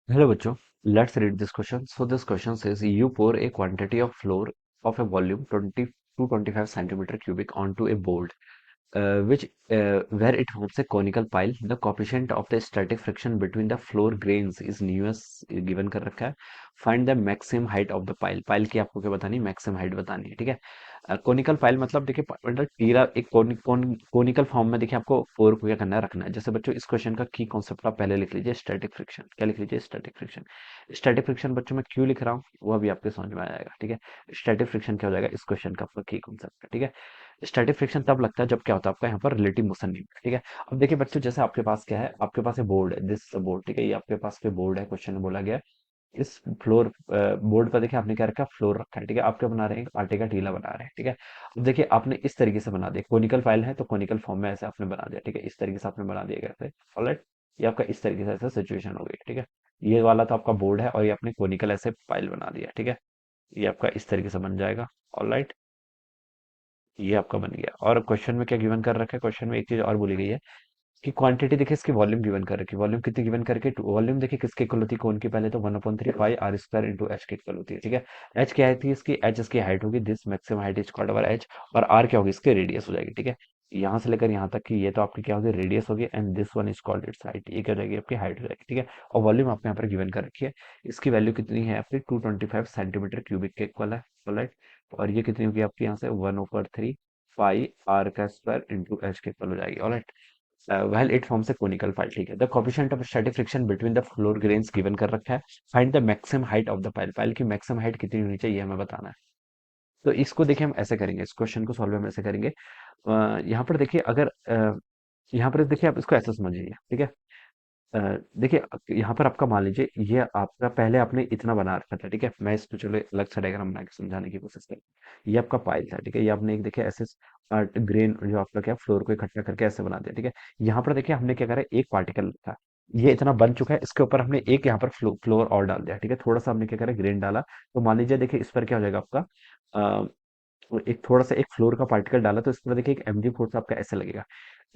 Hello, bachcho. Let's read this question. So this question says you pour a quantity of flour of a volume 20 to 25 centimeter cubic onto a board, which where it forms a conical pile. The coefficient of the static friction between the floor grains is nu as given कर रखा है. Find the maximum height of the pile. Pile की आपको क्या बतानी है? Maximum height बतानी है. ठीक है. कोनिकल पाइल मतलब देखिए मतलब टीरा एक कोनिकल फॉर्म में देखिए आपको फोर को क्या करना है रखना है. जैसे बच्चों इस क्वेश्चन का की कॉन्सेप्ट आप पहले लिख लीजिए स्टैटिक फ्रिक्शन. क्या लिख लीजिए? Static friction. स्टैटिक फ्रिक्शन बच्चों मैं क्यों लिख रहा हूँ वो अभी आपके समझ में आ जाएगा. ठीक है. स्टैटिक फ्रिक्शन क्या हो जाएगा इस क्वेश्चन का आपका की कॉन्सेप्ट है. ठीक है. स्टैटिक फ्रिक्शन तब लगता है जब क्या होता है आपका यहाँ पर रिलेटिव मोशन नहीं होता. ठीक है. अब देखिए बच्चों जैसे आपके पास क्या है आपके पास बोर्ड है दिस बोर्ड. ठीक है. ये आपके पास पे बोर्ड है क्वेश्चन में बोला गया है. इस फ्लोर बोर्ड पर देखिए आपने क्या रखा है फ्लोर रखा है. ठीक है. आप क्या बना रहे हैं? एक आटे का टीला बना रहे हैं. ठीक है. अब देखिए आपने इस तरीके से बना दिया कोनिकल फाइल है तो कोनिकल फॉर्म में ऐसे आपने बना दिया. ठीक है. इस तरीके से आपने बना दिया कैसे? ऑलराइट. ये आपका इस तरीके से ऐसा सिचुएशन हो गई. ठीक है. ये वाला तो आपका बोर्ड है और ये आपने कोनिकल ऐसे फाइल बना दिया. ठीक है. ये आपका इस तरीके से बन जाएगा. ऑलराइट. ये आपका बन गया. और क्वेश्चन में क्या गिवन कर रखा है? क्वेश्चन में एक चीज और बोली गई है कि क्वांटिटी देखिए इसकी वॉल्यूम गिवन कर रखी है. वॉल्यूम कितनी गिवन करके? वॉल्यूम देखिए किसके इक्वल होती है? कौन की? पहले तो 1/3 पाई r² इंटू एच के इक्वल होती है. ठीक है. एच क्या है थी इसकी? एच इसकी हाइट होगी. This maximum height is called our H. और आर क्या होगी? इसकी रेडियस हो जाएगी. ठीक है. यहाँ से लेकर यहाँ तक की ये तो आपकी क्या होगी? रेडियस होगी. And this one is called its height. ये क्या हो जाएगी? आपकी हाइट हो जाएगी. ठीक है. और वॉल्यूम आपने यहाँ पर गिवन कर रखी है. इसकी वैल्यू कितनी है आपकी? 225 सेंटीमीटर क्यूबिक के इक्वल है. राइट. और ये कितनी होगी आपकी यहाँ से? 1/3 पाई r² इंटू एच के इक्वल हो जाएगी. Alright. while it forms a conical file. ठीक है. The coefficient of static friction between the floor grains given कर रखा है. Find the maximum height of the pile. Pile की maximum height कितनी होनी चाहिए हमें बताना है. तो इसको देखिए हम ऐसे करेंगे. इस क्वेश्चन को सॉल्व हम ऐसे करेंगे. यहाँ पर देखिए अगर यहाँ पर देखिए आप इसको ऐसे समझिए. ठीक है. देखिए यहाँ पर आपका मान लीजिए ये आपका पहले आपने इतना बना रखा था. ठीक है. मैं इसको चलो अलग सा डायग्राम बना के समझाने की कोशिश करूँ. ये आपका पाइल था. ठीक है. ये आपने एक देखिए ऐसे ग्रेन जो आपका क्या फ्लोर को इकट्ठा करके ऐसे बना दिया. ठीक है. यहाँ पर देखिए हमने क्या करा एक पार्टिकल था. ये इतना बन चुका है. इसके ऊपर हमने एक यहाँ पर फ्लोर और डाल दिया. ठीक है. थोड़ा सा हमने क्या करा ग्रेन डाला. तो मान लीजिए देखिए इस पर क्या हो जाएगा आपका तो एक थोड़ा सा एक फ्लोर का पार्टिकल डाला तो इस पर देखिए एक mg फोर्स आपका ऐसे लगेगा.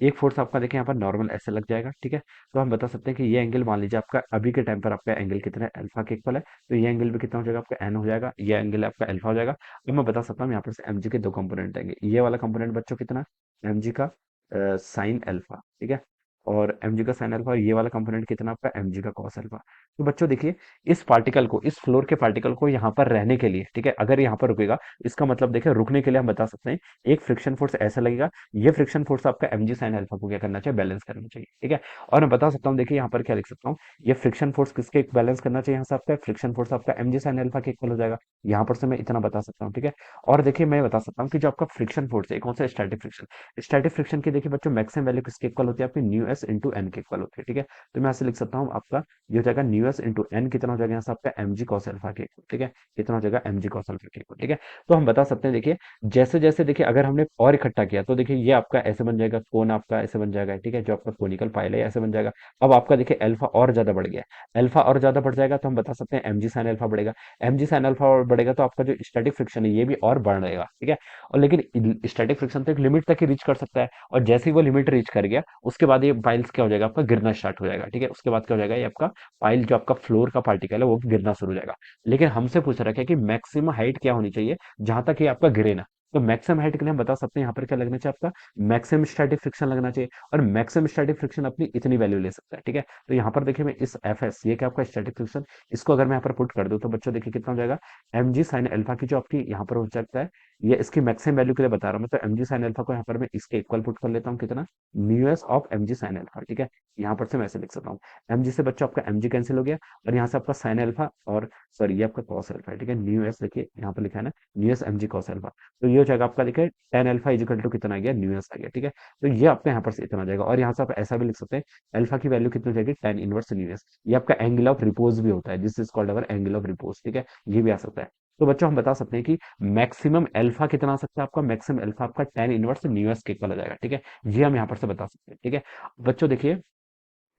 एक फोर्स आपका देखिए यहाँ पर नॉर्मल ऐसे लग जाएगा. ठीक है. तो हम बता सकते हैं कि ये एंगल मान लीजिए आपका अभी के टाइम पर आपका एंगल कितना है? अल्फा के इक्वल है. तो ये एंगल भी कितना हो जाएगा आपका? एन हो जाएगा. ये एंगल आपका अल्फा हो जाएगा. अब मैं बता सकता हूँ यहाँ पर से mg के दो कंपोनेंट आएंगे. ये वाला कंपोनेंट बच्चों कितना? mg का साइन अल्फा. ठीक है. और mg का साइन अल्फा. और ये वाला कंपोनेंट कितना आपका? mg का कॉस अल्फा. तो बच्चों देखिए इस पार्टिकल को इस फ्लोर के पार्टिकल को यहाँ पर रहने के लिए. ठीक है. अगर यहाँ पर रुकेगा इसका मतलब देखिए रुकने के लिए हम बता सकते हैं एक फ्रिक्शन फोर्स ऐसा लगेगा. ये फ्रिक्शन फोर्स आपका mg साइन अल्फा को क्या करना चाहिए? बैलेंस करना चाहिए. ठीक है. और मैं बता सकता हूँ देखिए यहाँ पर क्या लिख सकता हूँ. ये फ्रिक्शन फोर्स किसके बैलेंस करना चाहिए? यहाँ से आपका फ्रिक्शन फोर्स आपका mg साइन अल्फा के इक्वल हो जाएगा. यहाँ पर से मैं इतना बता सकता हूँ. ठीक है. और देखिए मैं बता सकता हूँ कि जो आपका फ्रिक्शन फोर्स है कौन सा? Static friction. स्टैटिक फ्रिक्शन की देखिए बच्चों मैक्सिमम वैल्यू किसके इक्वल होती है? आपकी न्यू एस इंटू एन के इक्वल होती है. ठीक है. तो मैं ऐसे लिख सकता हूँ आपका ये हो जाएगा न्यू एस इंटू एन. कितना हो जाएगा यहाँ से आपका mg cos अल्फा के इक्वल. ठीक है. कितना हो जाएगा? mg cos अल्फा के इक्वल. ठीक है. तो हम बता सकते हैं देखिए जैसे जैसे देखिए अगर हमने और इकट्ठा किया तो देखिए ये आपका ऐसे बन जाएगा. कोन आपका ऐसे बन जाएगा. ठीक है. जो आपका कोनिकल पाइल है ऐसे बन जाएगा. अब आपका देखिए अल्फा और ज्यादा बढ़ गया. अल्फा और ज्यादा बढ़ जाएगा तो हम बता सकते हैं mg साइन अल्फा बढ़ेगा. mg साइन अल्फा और बढ़ेगा तो आपका जो स्टैटिक फ्रिक्शन है ये भी और बढ़ेगा. ठीक है. और लेकिन स्टैटिक फ्रिक्शन तो एक लिमिट तक ही रीच कर सकता है. और जैसे ही वो लिमिट रीच कर गया उसके बाद ये पाइल्स क्या हो जाएगा आपका? गिरना स्टार्ट हो जाएगा. ठीक है. उसके बाद क्या हो जाएगा? ये आपका पाइल जो आपका फ्लोर का पार्टिकल है वो गिरना शुरू हो जाएगा. लेकिन हमसे पूछ रखा है कि मैक्सिमम हाइट क्या होनी चाहिए जहां तक ये आपका गिरे ना. तो मैक्सिमम हाइट के लिए हम बता सकते हैं यहाँ पर क्या लगना चाहिए आपका? मैक्सिमम स्टैटिक फ्रिक्शन लगना चाहिए. और मैक्सिमम स्टैटिक फ्रिक्शन अपनी इतनी वैल्यू ले सकता है. ठीक है. तो यहाँ पर देखिए मैं इस एफ एस ये क्या आपका स्टैटिक फ्रिक्शन इसको अगर मैं यहाँ पर पुट कर दूं तो बच्चों देखिए कितना हो जाएगा? mg साइन अल्फा की जो आपकी यहाँ पर हो सकता है ये इसकी मैक्सिमम वैल्यू के लिए बता रहा हूँ मैं. तो mg साइन अल्फा को यहाँ पर मैं इसके इक्वल पुट कर लेता हूँ. कितना? Mu S of mg sine alpha. ठीक है. यहाँ पर से मैं ऐसे लिख सकता हूँ. mg से बच्चों आपका mg कैंसिल हो गया. और यहाँ से आपका साइन अल्फा और सॉरी ये आपका कॉस अल्फा है. ठीक है. न्यू एस देखिए यहाँ पर लिखा है ना new S mg cos alpha. तो ये हो जाएगा आपका देखिए टेन अल्फा इजिकल टू कितना आ गया? न्यू एस आ गया. ठीक है. तो ये आपका यहाँ पर से इतना आ जाएगा. और यहाँ से आप ऐसा भी लिख सकते हैं अल्फा की वैल्यू कितनी हो जाएगी? Tan inverse new S. ये आपका एंगल ऑफ रिपोज भी होता है. This is called our angle of repose. ठीक है. ये भी आ सकता है. तो बच्चों हम बता सकते हैं कि मैक्सिमम अल्फा कितना आ सकता है आपका? मैक्सिमम अल्फा आपका टेन इनवर्स न्यू एस के इक्वल आ जाएगा. ठीक है. ये हम यहाँ पर से बता सकते हैं. ठीक है. बच्चों देखिए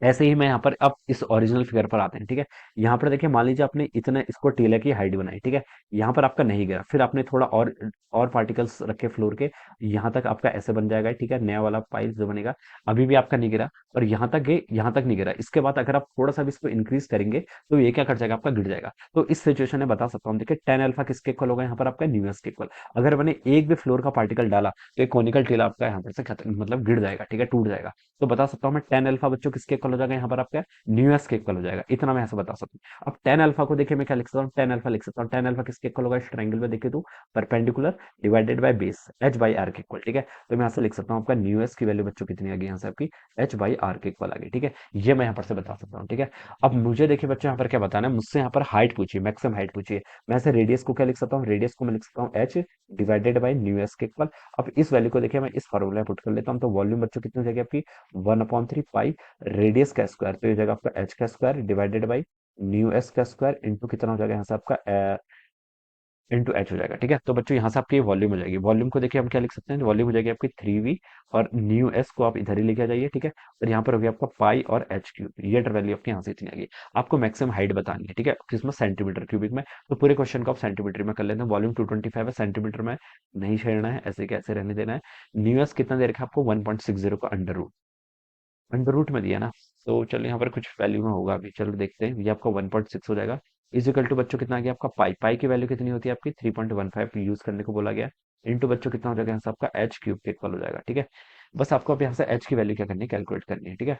ऐसे ही मैं यहाँ पर अब इस ओरिजिनल फिगर पर आते हैं. ठीक है. यहाँ पर देखिए मान लीजिए आपने इतना इसको टीले की हाइट बनाई. ठीक है. यहाँ पर आपका नहीं गिरा. फिर आपने थोड़ा और पार्टिकल्स रखे फ्लोर के. यहाँ तक आपका ऐसे बन जाएगा. ठीक है. नया वाला पाइल जो बनेगा अभी भी आपका नहीं गिरा. और यहाँ तक नहीं गिरा। इसके बाद अगर आप थोड़ा सा भी इसको इंक्रीज करेंगे तो ये क्या कर जाएगा, आपका गिर जाएगा। तो इस सिचुएशन में बता सकता हूँ, देखिए टेन अल्फा किसके इक्वल होगा यहाँ पर, आपका न्यूएस के इक्वल। अगर मैंने एक भी फ्लोर का पार्टिकल डाला तो एक कोनिकल टेल आपका यहाँ पर से खत्म, मतलब गिर जाएगा, ठीक है, टूट जाएगा। तो बता सकता हूँ मैं टेन अल्फा बच्चों किसके इक्वल हो जाएगा यहाँ पर, आपका न्यूएस के इक्वल हो जाएगा। इतना मैं ऐसे बता सकता हूँ। अब टेन अल्फा को देखिए मैं क्या लिख सकता हूँ, टेन अल्फा लिख सकता हूँ, टेन अल्फा किसके इक्वल होगा इस ट्रायंगल में देखिए तो, perpendicular divided by base H by R के इक्वल, ठीक है। तो मैं यहाँ से लिख सकता हूँ आपका न्यूएस की वैल्यू बच्चों कितनी आ गई यहाँ से आपकी, एच बाई आर के इक्वल आ गई, ठीक है। ये मैं यहाँ पर से बता सकता हूँ, ठीक है। अब मुझे देखिए बच्चों यहाँ पर क्या बताना है, मुझसे यहाँ पर हाइट पूछिए, मैक्सिमम हाइट पूछिए। मैं ऐसे रेडियस को क्या लिख सकता हूँ, रेडियस को मैं लिख सकता हूँ एच डिवाइडेड बाई न्यूएस के इक्वल। अब इस वैल्यू को देखिए मैं इस फॉर्मूला में पुट कर लेता हूँ, तो वॉल्यूम बच्चों कितनी हो जाएगी आपकी, 1/3 पाई रेडियस का स्क्वायर, तो ये हो जाएगा आपका एच का square divided by new S का स्क्वायर इंटू कितना हो जाएगा यहाँ से आपका इंटू एच हो जाएगा, ठीक है। तो बच्चों यहाँ से आपकी वॉल्यूम हो जाएगी, वॉल्यूम को देखिए हम क्या लिख सकते हैं, वॉल्यूम हो जाएगी आपकी 3v, और न्यू एस को आप इधर ही लेके आ जाइए, ठीक है। और यहाँ पर होगी आपका पाई और एच क्यूब, ये वैल्यू आपकी यहाँ से इतनी आ गई। आपको मैक्सिमम हाइट बतानी है, ठीक है, किसमें, सेंटीमीटर क्यूबिक में। तो पूरे क्वेश्चन को आप सेंटीमीटर में कर लेते हैं। वॉल्यूम 225 है, सेंटीमीटर में नहीं छेड़ना है, ऐसे कैसे रहने देना है। न्यू एस कितना दे रखा है आपको, 1.60 का अंडर रूट में दिया ना। तो चलो यहाँ पर कुछ वैल्यू में होगा अभी, चलो देखते हैं। ये आपका 1.6 हो जाएगा। इजिकल टू बच्चों कितना आ गया आपका, पाई, पाई की वैल्यू कितनी होती है आपकी, 3.15 यूज करने को बोला गया। इंटू बच्चों कितना हो जाएगा यहाँ से आपका एच क्यूब के इक्वल हो जाएगा, ठीक है। बस आपको अब यहाँ से एच की वैल्यू क्या करनी है, कैलकुलेट करनी है, ठीक है।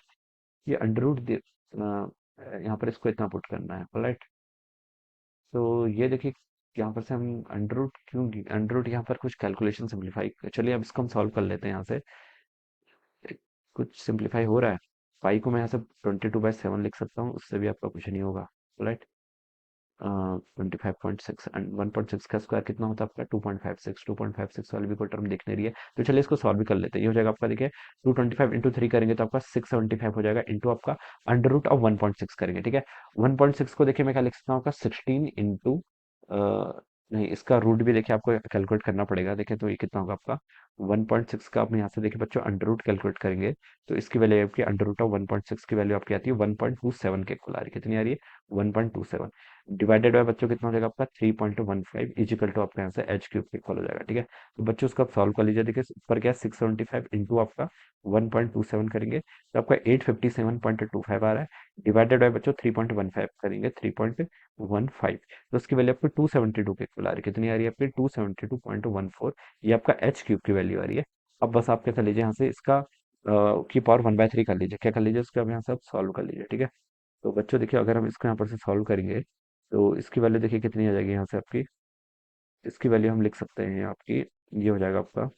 ये अंडर रूट यहाँ पर इसको इतना पुट करना है, राइट। तो ये देखिए, यहाँ पर से हम अंडर रूट क्यों, अंडर रूट यहाँ पर कुछ कैलकुलेशन सिंप्लीफाई, चलिए अब इसको हम सॉल्व कर लेते हैं यहाँ से। कुछ सिंप्लीफाई हो रहा है। पाई को मैं यहाँ से 22/7 लिख सकता हूँ, उससे भी आपका कुछ नहीं होगा, राइट। 25.6 एंड 1.6 का स्क्वायर कितना होता है आपका, 2.56, 2.56 वाली भी कोई टर्म दिख नहीं रही है। तो चलिए इसको सॉल्व भी कर लेते हैं। ये हो जाएगा आपका, देखिए 225 इंटू 3 करेंगे तो आपका 675 हो जाएगा, इंटू आपका अंडर रूट ऑफ 1.6 करेंगे, ठीक है। 1.6 को देखिए मैं क्या लिख सकता हूँ आपका 16 इंटू, नहीं, इसका रूट भी देखिए आपको कैलकुलेट करना पड़ेगा। देखिए तो ये कितना होगा आपका 1.6 का, आप यहाँ से देखिए बच्चों अंडर रूट कैलकुलेट करेंगे तो इसकी वैल्यू आपकी, अंडर रूट ऑफ 1.6 की वैल्यू आपकी आती है 1.27 के इक्वल आ रही है। कितनी आ रही है, 1.27 डिवाइडेड बाय बच्चों कितना हो जाएगा आपका 3.15 इजिकल टू आपका यहाँ से एच क्यूब के इक्वल हो जाएगा, ठीक है। तो बच्चों उसको आप सॉल्व कर लीजिए। देखिए ऊपर क्या है 675 इंटू आपका 1.27 करेंगे तो आपका 857.25 आ रहा है, डिवाइडेड बाय बच्चों 3.15 करेंगे 3.15, तो उसकी वैल्यू आपको 272 के इक्वल आ रही है। कितनी आ रही है आपकी 272.14, ये आपका एच क्यूब की वैल्यू आ रही है। अब बस आप क्या कर लीजिए यहाँ से इसका की पावर 1/3 कर लीजिए, क्या कर लीजिए उसको अब यहाँ से आप सॉल्व कर लीजिए, ठीक है। तो बच्चों देखिए अगर हम इसको यहाँ पर से सॉल्व करेंगे तो इसकी वैल्यू देखिए कितनी आ जाएगी यहाँ से आपकी, इसकी वैल्यू हम लिख सकते हैं आपकी, ये हो जाएगा आपका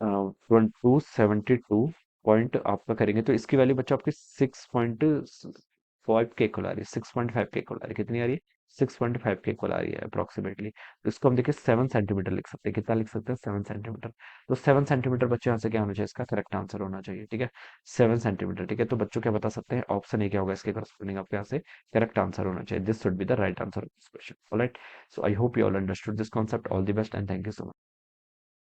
272 आपका करेंगे तो इसकी वैल्यू बच्चों आपकी 6.5 के इक्वल आ रही है, 6.5 के इक्वल आ रही है। कितनी आ रही है, 6.5 के इक्वल आ रही है अप्रोक्सीमेटली। तो इसको हम देखिए 7 सेंटीमीटर लिख सकते हैं, कितना लिख सकते हैं, 7 सेंटीमीटर। तो 7 सेंटीमीटर बच्चों यहाँ से क्या होना चाहिए, इसका करेक्ट आंसर होना चाहिए, ठीक है, 7 सेंटीमीटर, ठीक है। तो बच्चों क्या बता सकते हैं, ऑप्शन ए क्या होगा इसके करस्पॉन्डिंग आपके यहाँ से करेक्ट आंसर होना चाहिए, this should be the right answer of this question, alright. So I hope you all understood this concept, all the best and thank you so much.